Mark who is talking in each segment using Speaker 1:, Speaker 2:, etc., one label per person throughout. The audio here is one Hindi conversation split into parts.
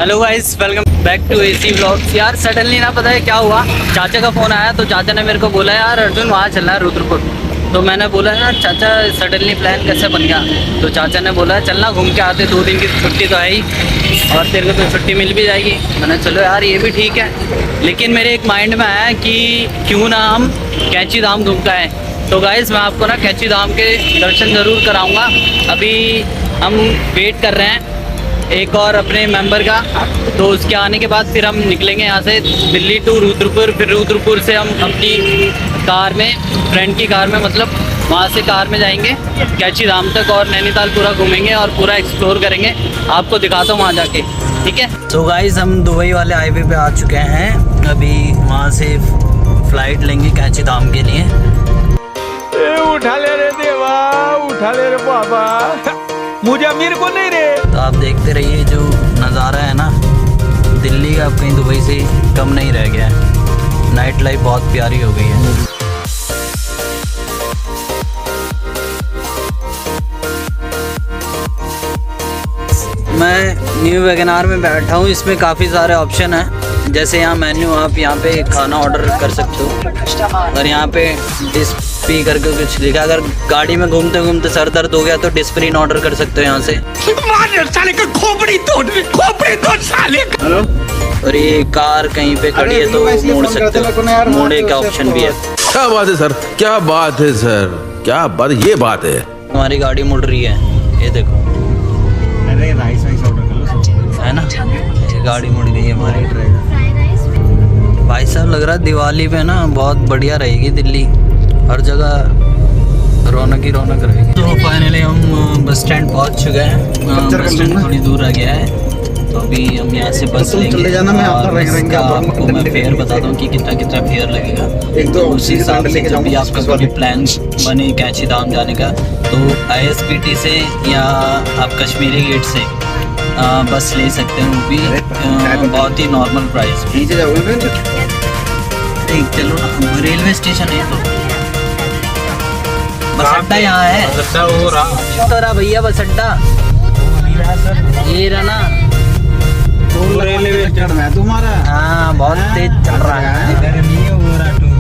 Speaker 1: Hello guys, welcome back to AC vlogs. यार सडनली ना पता है क्या हुआ, चाचा का फ़ोन आया तो चाचा ने मेरे को बोला यार अर्जुन वहाँ चलना है रुद्रपुर। तो मैंने बोला यार चाचा सडनली प्लान कैसे बन गया। तो चाचा ने बोला चलना घूम के आते, 2 दिन की छुट्टी तो है ही और तेरे को तो छुट्टी मिल भी जाएगी। मैंने चलो यार ये भी ठीक है, लेकिन मेरे एक माइंड में आया कि क्यों ना हम कैंची धाम घूम के आए। तो गाइस मैं आपको ना कैंची धाम के दर्शन ज़रूर कराऊँगा। अभी हम वेट कर रहे हैं एक और अपने मेंबर का, तो उसके आने के बाद फिर हम निकलेंगे यहाँ से दिल्ली टू रुद्रपुर। फिर रुद्रपुर से हम अपनी कार में, फ्रेंड की कार में, मतलब वहाँ से कार में जाएंगे कैंची धाम तक और नैनीताल पूरा घूमेंगे और पूरा एक्सप्लोर करेंगे। आपको दिखाता हूँ वहाँ जाके, ठीक है। तो गाइस हम दुबई वाले हाईवे पे आ चुके हैं। अभी वहाँ से फ्लाइट लेंगे कैंची धाम के लिए।
Speaker 2: उठा ले रे देवा, उठा ले रे बाबा, मुझे अमीर को नहीं रे।
Speaker 1: तो आप देखते रहिए जो नज़ारा है ना, दिल्ली का अब कहीं दुबई से कम नहीं रह गया है। नाइट लाइफ बहुत प्यारी हो गई है। मैं न्यू वैगनार में बैठा हूँ। इसमें काफ़ी सारे ऑप्शन हैं, जैसे यहाँ मेन्यू, आप यहाँ पे खाना ऑर्डर कर सकते हो और यहाँ पे डिस्पी करके कुछ लिखा। अगर गाड़ी में घूमते घूमते सर दर्द हो गया तो डिस्प्रिन ऑर्डर कर सकते हो यहाँ से।
Speaker 2: साले का खोपड़ी तोड़ साले।
Speaker 1: और ये कार कहीं पे खड़ी है तो मोड़ सकते हो, मोड़े का ऑप्शन भी है।
Speaker 3: क्या बात है सर, क्या बात है सर, क्या बात, ये बात है।
Speaker 1: हमारी गाड़ी मुड़ रही है, ये देखो।
Speaker 2: अरे राइस ऑर्डर कर लो,
Speaker 1: है ना, ये गाड़ी मुड़ गई है हमारी। भाई साहब लग रहा है दिवाली पे ना बहुत बढ़िया रहेगी दिल्ली, हर जगह रौनक ही रौनक रहेगी। तो फाइनली हम बस स्टैंड पहुंच चुके हैं। बस स्टैंड थोड़ी दूर रह गया है, तो अभी हम यहाँ से बस लेंगे और इसका आपको मैं फेयर बता दूँ कि कितना कितना फेयर लगेगा। तो उसी हिसाब से जब भी आपका कोई प्लान बने कैंची धाम जाने का, तो ISPT से या आप कश्मीरी गेट से बस ले सकते हैं। वो भी बहुत ही नॉर्मल प्राइस। चलो ना, रेलवे स्टेशन है तो बस अड्डा यहाँ है। तो रहा भैया बस अड्डा, ये रहा ना
Speaker 2: रेलवे स्टेशन है तुम्हारा।
Speaker 1: हाँ बहुत तेज चल रहा है।
Speaker 2: गर्मी हो रहा तुम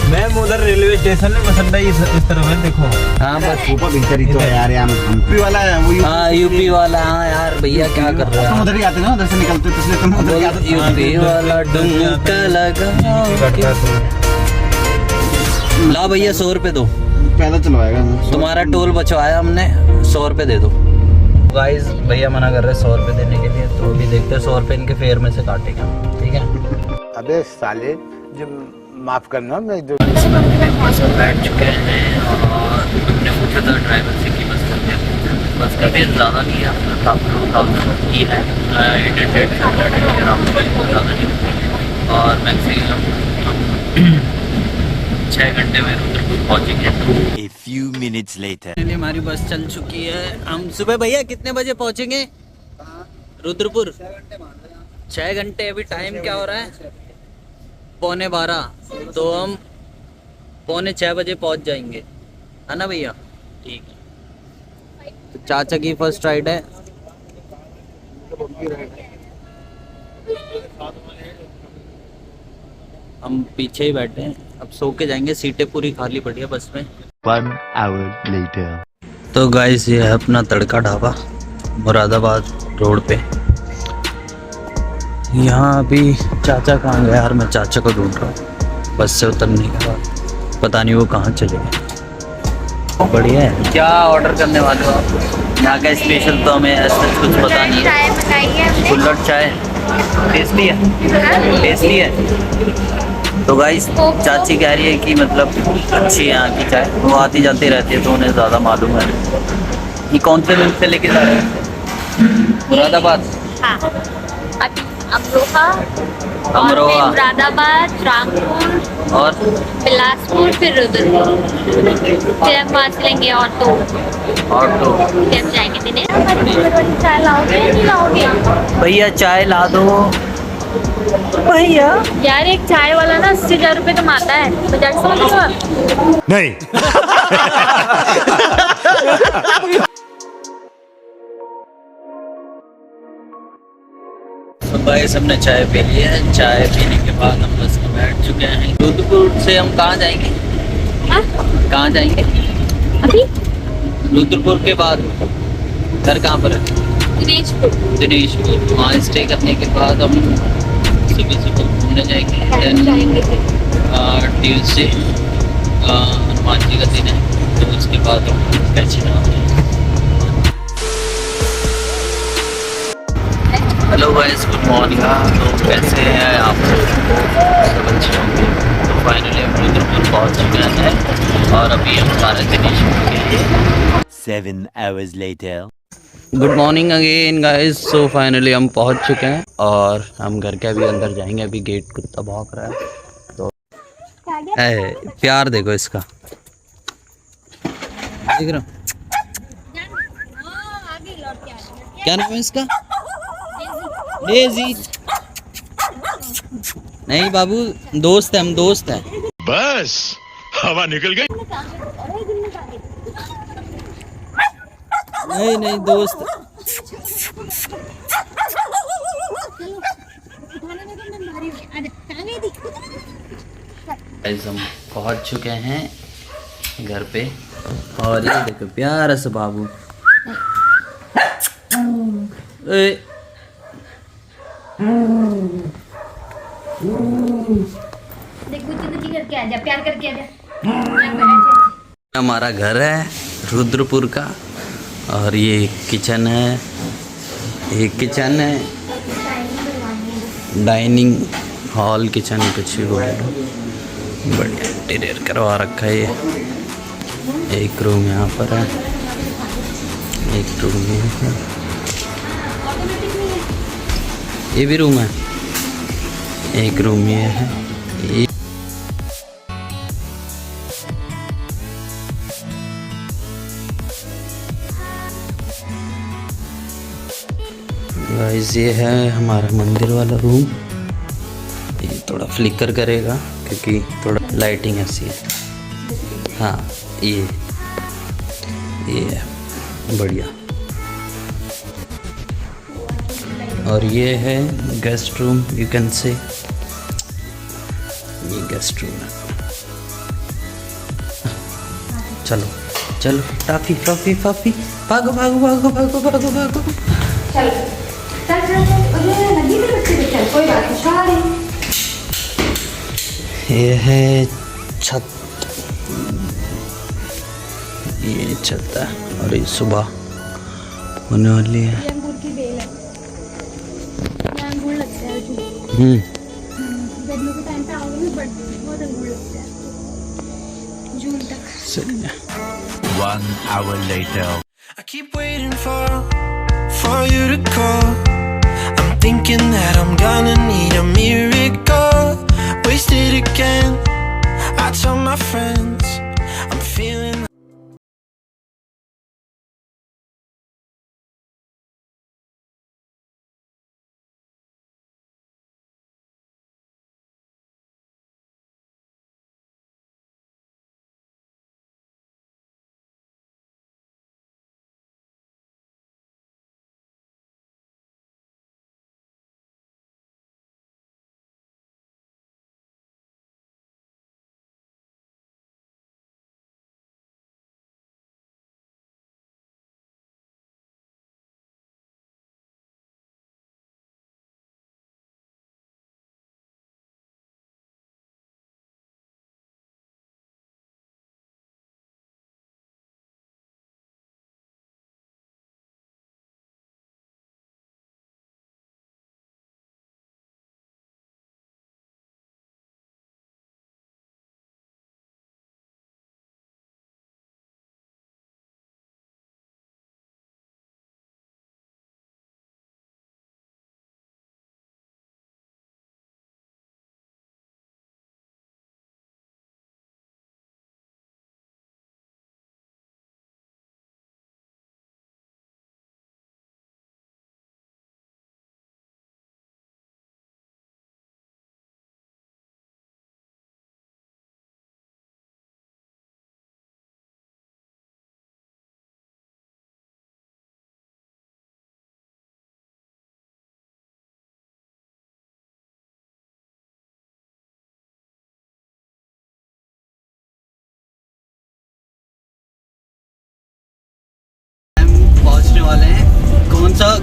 Speaker 2: मैम, उधर रेलवे स्टेशन में बस अड्डा इस तरफ है, देखो।
Speaker 1: हाँ बस
Speaker 2: ऊपर भीतर ही तो है यार, यूपी वाला है वो।
Speaker 1: हाँ यूपी वाला। हाँ यार भैया क्या कर रहे
Speaker 2: तुम
Speaker 1: हैं,
Speaker 2: उधर ही आते ना, उधर से निकलते तो इसलिए तुम उधर ही आते।
Speaker 1: यूपी वाला डुमका लगा। ला भैया 100 रुपये दो,
Speaker 2: पैदल चलवाएगा
Speaker 1: तुम्हारा टोल बचवाया हमने, 100 रुपये दे दो। गाइस भैया मना कर रहे हैं 100 रुपये देने के लिए, तो अभी देखते हैं 100 रुपये इनके फेयर में से काटेगा, ठीक है।
Speaker 4: अबे साले, जो माफ करना, मैं जो
Speaker 1: बस में बैठ चुके हैं और हमने पूछा था ड्राइवर से कि बस कर दिया। बस का फेयर ज़्यादा नहीं है, अपना 1000 की है, 800 ज़्यादा नहीं। और मैक्सिमम 6 घंटे में रुद्रपुर पहुँचेंगे।
Speaker 5: A few minutes later.
Speaker 1: हमारी बस चल चुकी है। हम सुबह भैया कितने बजे पहुँचेंगे रुद्रपुर? 6 घंटे। अभी टाइम क्या हो रहा है? 11:15। तो हम 6:45 बजे पहुँच जाएंगे, है ना भैया? ठीक है। तो चाचा की फर्स्ट राइड है। हम पीछे ही बैठे हैं, अब सो के जाएंगे, सीटें पूरी खाली पड़ी है बस में।
Speaker 5: 1 hour later.
Speaker 1: तो गाइस ये है अपना तड़का ढाबा, मुरादाबाद रोड पे। यहाँ अभी चाचा कहाँ गए यार, मैं चाचा को ढूंढ रहा हूँ। बस से उतरने के बाद पता नहीं वो कहाँ चले गए। बढ़िया है। क्या ऑर्डर करने वाले हो आप? यहाँ का स्पेशल तो हमें ऐसा कुछ पता नहीं है। कुल्हड़ चाय टेस्टी है, टेस्टी है। तो गाइस चाची कह रही है कि मतलब अच्छी है यहाँ की चाय, वो आती जाती रहती है तो उन्हें ज़्यादा मालूम है। ये कौन से रूट से लेके जा रहे हैं? मुरादाबाद।
Speaker 6: हाँ, अमरोहा,
Speaker 1: अमरोहा,
Speaker 6: मुरादाबाद, रामपुर
Speaker 1: और
Speaker 6: बिलासपुर, फिर रुद्रपुर, फिर हम वहाँ से लेंगे ऑटो, फिर हम जाएंगे दिल्ली। चाय लाओगे या नहीं लाओगे?
Speaker 1: भैया चाय ला दो भैया।
Speaker 6: यार एक चाय वाला ना 80,000 रुपये कमाता है, 50 वाले का
Speaker 4: नहीं।
Speaker 1: गाइस हमने चाय पी ली है। चाय पीने के बाद हम बस में बैठ चुके हैं। रुद्रपुर से हम कहाँ जाएंगे?
Speaker 6: हाँ?
Speaker 1: कहाँ जाएंगे?
Speaker 6: अभी
Speaker 1: रुद्रपुर के बाद घर कहाँ पर है? दिनेशपुर। वहाँ स्टे करने के बाद हम सुबह सुबह घूमने जाएंगे।
Speaker 6: जाएंगे
Speaker 1: ट्यूसडे हनुमान जी का दिन है, तो उसके बाद हम कैसे जाएंगे। Hello guys, good morning. तो कैसे हैं आप? सब अच्छे होंगे। तो फाइनली हम रुद्रपुर पहुँच चुके हैं और अभी हम जा रहे हैं दिनेशपुर के लिए।
Speaker 5: 7 hours later.
Speaker 1: Good morning again guys. So finally हम पहुंच चुके हैं और हम घर के अभी अंदर जाएंगे। अभी गेट कुत्ता भौंक रहा है, तो प्यार देखो इसका, देख रहे हो? क्या नाम है इसका? डेजी। नहीं बाबू, दोस्त है, हम दोस्त हैं।
Speaker 7: बस हवा निकल गई।
Speaker 1: नहीं नहीं, दोस्त। गाइस हम पहुंच चुके हैं घर पे और ये देखो प्यारा सा बाबू। ए,
Speaker 6: देख गुच्ची करके आ जा, प्यार करके आ जा।
Speaker 1: हमारा घर है रुद्रपुर का और ये किचन है। ये किचन है, डाइनिंग हॉल किचन कुछ भी बोले, बढ़िया इंटीरियर करवा रखा है। ये एक रूम यहाँ पर है, एक रूम यहाँ है, ये भी रूम है, एक रूम ये है। ये गाइस ये है हमारा मंदिर वाला रूम। ये थोड़ा फ्लिकर करेगा क्योंकि थोड़ा लाइटिंग ऐसी है। हाँ ये है बढ़िया। और ये है guest room, you can say ये गेस्ट रूम है। चलो चलो, टाफी फाफी फाफी, भागो भागो भागो भागो भागो भागो।
Speaker 6: चल चल चल चल, लगी मेरे बच्चे को, चल कोई बात नहीं, सॉरी।
Speaker 1: ये है छत, ये छत है और ये सुबह होने वाली है।
Speaker 6: अंगूर की बेल है, यहाँ अंगूर लगता है। गर्मियों के टाइम पे आओगे ना, बट बहुत अंगूर लगता है जून तक।
Speaker 1: सही है।
Speaker 5: 1 hour later.
Speaker 8: I keep waiting for you to call. I'm thinking that I'm gonna need a miracle. Wasted again. I tell my friends I'm feeling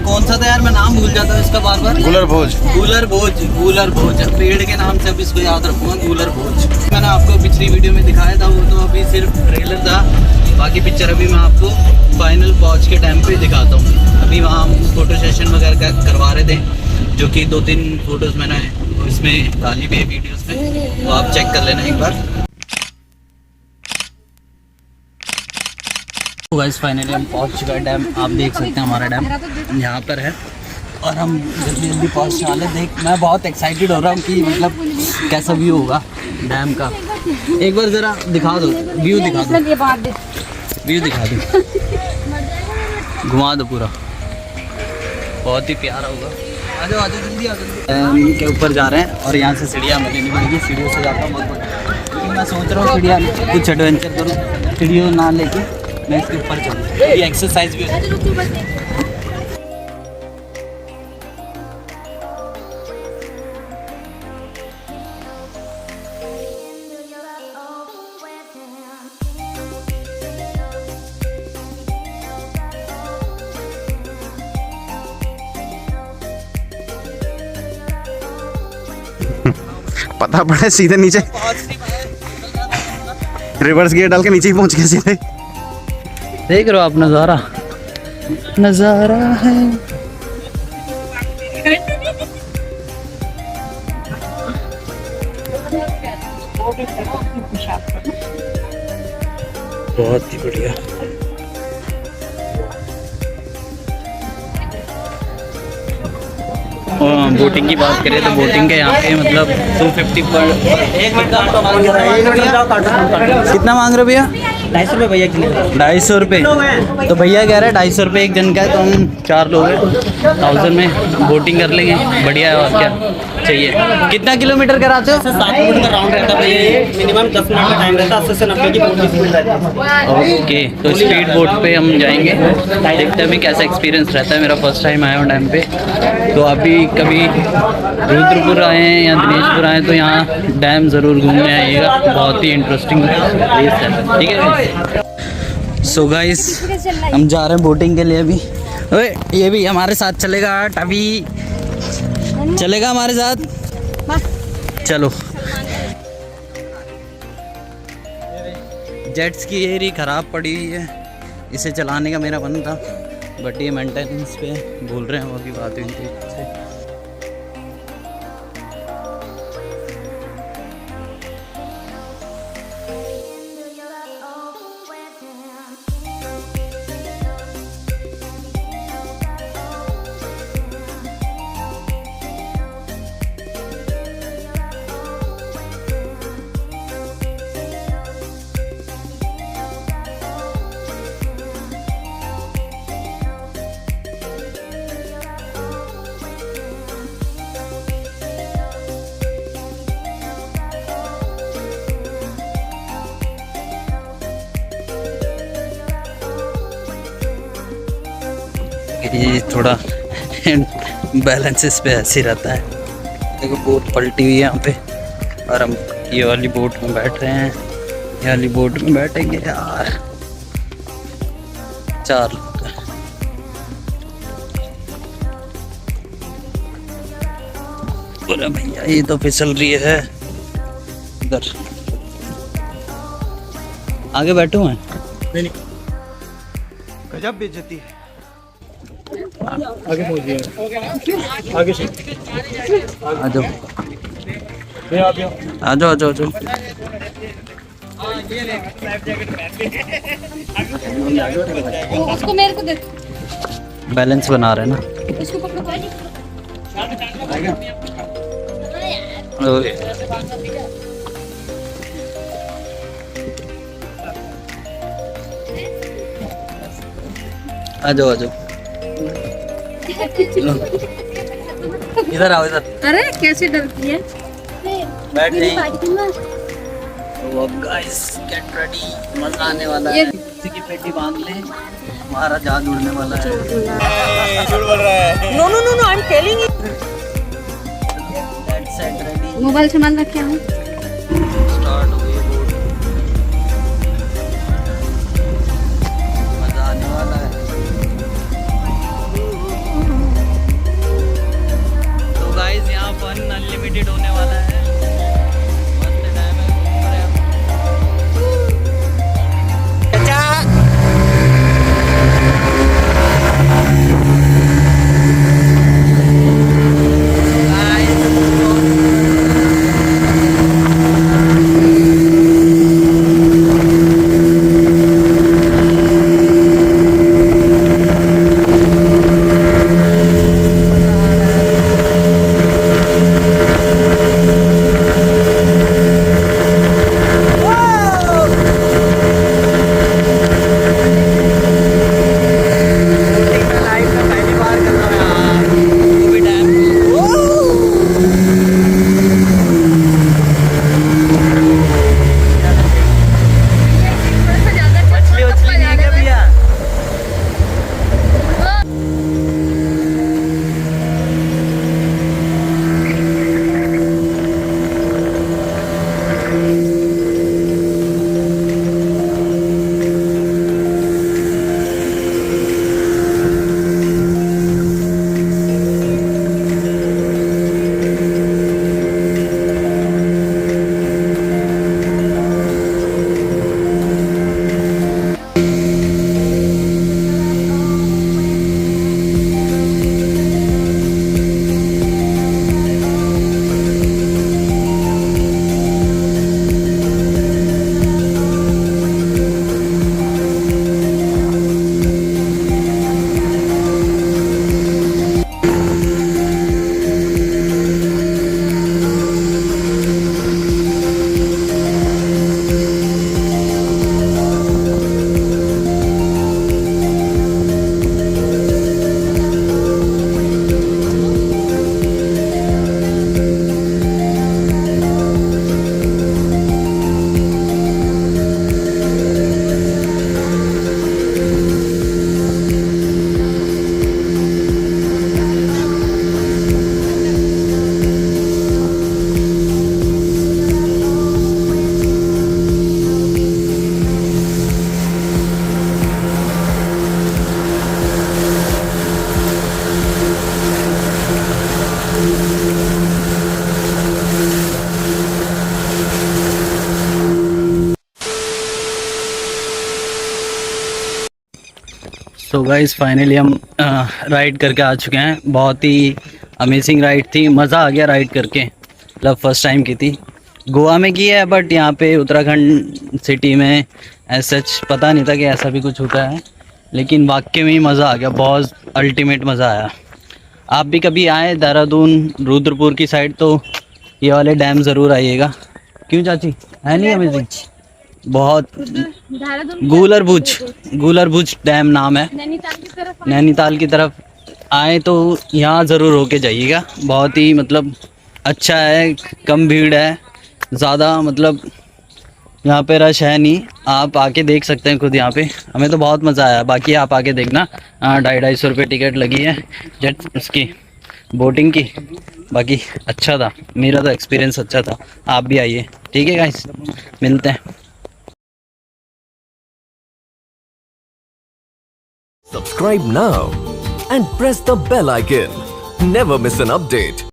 Speaker 1: कौन सा था यार, मैं नाम भूल जाता हूँ इसका बार बार।
Speaker 4: गुलर भोज।
Speaker 1: गूलर भोज पेड़ के नाम से अब इसको याद रखूंगा, गूलर भोज। मैंने आपको पिछली वीडियो में दिखाया था, वो तो अभी सिर्फ ट्रेलर था। बाकी पिक्चर अभी मैं आपको फाइनल पहुंच के टाइम पे दिखाता हूँ। अभी वहाँ हम फोटो सेशन वगैरह करवा रहे थे, जो कि 2-3 फोटोज़ मैंने इसमें डाली भी है वीडियोज़ में, तो आप चेक कर लेना एक बार। तो गाइस फाइनली हम पहुंच चुका है डैम। आप देख सकते हैं हमारा डैम यहाँ पर है और हम जल्दी जल्दी पहुँचने वाले। देख मैं बहुत एक्साइटेड हो रहा हूँ कि मतलब कैसा व्यू होगा डैम का। एक बार ज़रा दिखा दो व्यू, दिखा दो व्यू, दिखा दो, घुमा दो पूरा, बहुत ही प्यारा होगा। आ जाओ जल्दी, आ जाओ। डैम के ऊपर जा रहे हैं और यहाँ से सीढ़ियाँ हमें लेनी पड़ेगी। सीढ़ियों से जाता हूँ बहुत, लेकिन मैं सोच रहा हूँ सीढ़ियाँ कुछ एडवेंचर करूँ, सीढ़ियों ना लेके मैं इसके ऊपर चलूँ, ये एक्सरसाइज भी है।
Speaker 9: पता पड़े सीधे नीचे रिवर्स गियर डाल के नीचे ही पहुंच गए सीधे।
Speaker 1: देख रहे हो आप नज़ारा, नज़ारा है। बहुत ही बढ़िया। बोटिंग की बात करें तो बोटिंग के यहाँ पे मतलब 250 पर एक मिनट का कितना मांग रहे भैया? 250 रुपये भैया के लिए। 250 रुपये, तो भैया कह रहे हैं 250 रुपये एक जन का है, तो हम 4 लोग हैं, 1000 में बोटिंग कर लेंगे। बढ़िया है, और क्या चाहिए। कितना किलोमीटर कराते हो? 7 किलोमीटर का राउंड रहता है, मिनिमम 10 मिनट का टाइम रहता है, 80 से 90 की बोट स्पीड रहती है। ओके, तो स्पीड बोट पे हम जाएंगे, देखते हैं अभी कैसा एक्सपीरियंस रहता है। मेरा फर्स्ट टाइम आया हूँ डैम पे, तो अभी कभी रुद्रपुर आए हैं या दिनेशपुर आए तो यहाँ डैम ज़रूर घूमने आइएगा, बहुत ही इंटरेस्टिंग प्लेस है। ठीक है, सो गाइस हम जा रहे हैं बोटिंग के लिए अभी। ओए ये भी हमारे साथ चलेगा, टबी चलेगा हमारे साथ, चलो। जेट्स की एयरी ख़राब पड़ी हुई है, इसे चलाने का मेरा मन था, बट ये मेंटेनेंस पे बोल रहे हैं, वो की बात हुई थी से। ये थोड़ा बैलेंसेस पे ऐसे रहता है। देखो बोट पलटी हुई है यहाँ पे, और हम ये वाली बोट में बैठ रहे हैं, ये वाली बोट में बैठेंगे यार 4 लोग। बोला भैया ये तो फिसल रही है, इधर आगे बैठूं मैं? नहीं,
Speaker 2: गजब बेइज्जती है। आगे पहुंच गया, आगे से
Speaker 1: आ जाओ आ जाओ आ जाओ आ जाओ।
Speaker 6: उसको मेरे को दे,
Speaker 1: बैलेंस बना रहे हैं ना।
Speaker 6: इसको पकड़ो भाई। आ जाओ आ जाओ, इधर आओ इधर। अरे कैसे डरती है,
Speaker 1: बैठ गई। तो अब गाइस गेट रेडी, मजा आने वाला है। किसी की पेटी बांध ले, हमारा जान उड़ने वाला है।
Speaker 10: No no no no, I am telling you.
Speaker 1: Get set ready,
Speaker 6: mobile सामान रखे हैं।
Speaker 1: स्टार्ट हो गई बोट, मजा आने वाला है। सो गाइस फाइनली हम राइड करके आ चुके हैं। बहुत ही अमेजिंग राइड थी, मज़ा आ गया राइड करके। मतलब फर्स्ट टाइम की थी, गोवा में की है बट यहाँ पे उत्तराखंड सिटी में ऐसा पता नहीं था कि ऐसा भी कुछ होता है, लेकिन वाकई में ही मज़ा आ गया, बहुत अल्टीमेट मज़ा आया। आप भी कभी आए देहरादून रुद्रपुर की साइड तो ये वाले डैम ज़रूर आइएगा। क्यों चाची, है नहीं अमेजिंग? बहुत। गूलर भुज डैम नाम है। नैनीताल की तरफ आए तो यहाँ ज़रूर होके जाइएगा। बहुत ही मतलब अच्छा है, कम भीड़ है, ज़्यादा मतलब यहाँ पे रश है नहीं। आप आके देख सकते हैं खुद यहाँ पे, हमें तो बहुत मज़ा आया। बाकी आप आके देखना। 250 रुपये टिकट लगी है जेट उसकी बोटिंग की। बाकी अच्छा था, मेरा तो एक्सपीरियंस अच्छा था। आप भी आइए, ठीक है गाइस, मिलते हैं।
Speaker 10: Subscribe now and press the bell icon. Never miss an update.